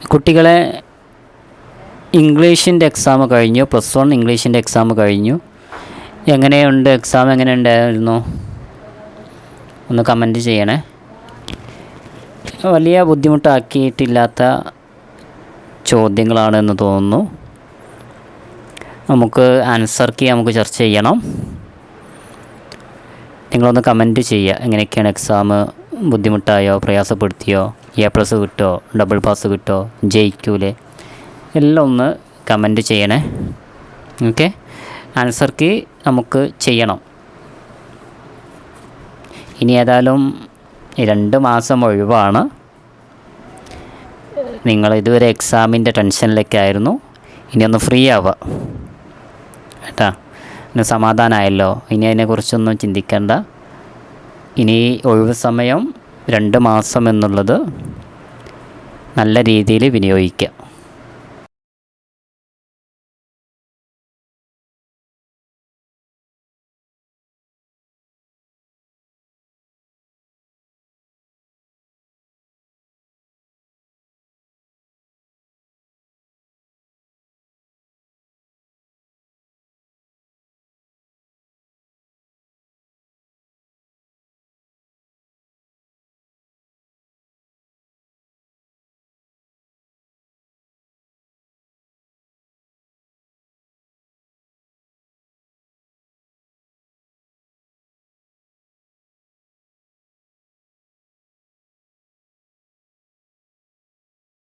കുട്ടികളെ ഇംഗ്ലീഷിൻ്റെ എക്സാം കഴിഞ്ഞു. +1 ഇംഗ്ലീഷിൻ്റെ എക്സാം കഴിഞ്ഞു. എങ്ങനെയുണ്ട് എക്സാം? എങ്ങനെയുണ്ടായിരുന്നു? ഒന്ന് കമൻറ്റ് ചെയ്യണേ. വലിയ ബുദ്ധിമുട്ടാക്കിയിട്ടില്ലാത്ത ചോദ്യങ്ങളാണെന്ന് തോന്നുന്നു. നമുക്ക് ആൻസർ കീ നമുക്ക് ചർച്ച ചെയ്യണം. നിങ്ങളൊന്ന് കമൻറ്റ് ചെയ്യുക. എങ്ങനെയൊക്കെയാണ് എക്സാം? ബുദ്ധിമുട്ടായോ? പ്രയാസപ്പെടുത്തിയോ? A+ കിട്ടുമോ? ഡബിൾ പാസ് കിട്ടുമോ? ജയിക്കൂലേ? എല്ലാം ഒന്ന് കമൻറ്റ് ചെയ്യണേ. ഓക്കെ, ആൻസർ കീ നമുക്ക് ചെയ്യണം. ഇനി ഏതായാലും 2 മാസം ഒഴിവാണ്. നിങ്ങൾ ഇതുവരെ എക്സാമിൻ്റെ ടെൻഷനിലേക്കായിരുന്നു. ഇനി ഒന്ന് ഫ്രീ ആവുക കേട്ടോ. ഇനി സമാധാനമായല്ലോ. ഇനി അതിനെക്കുറിച്ചൊന്നും ചിന്തിക്കേണ്ട. ഇനി ഒഴിവ് സമയം 2 മാസം എന്നുള്ളത് നല്ല രീതിയിൽ വിനിയോഗിക്കുക.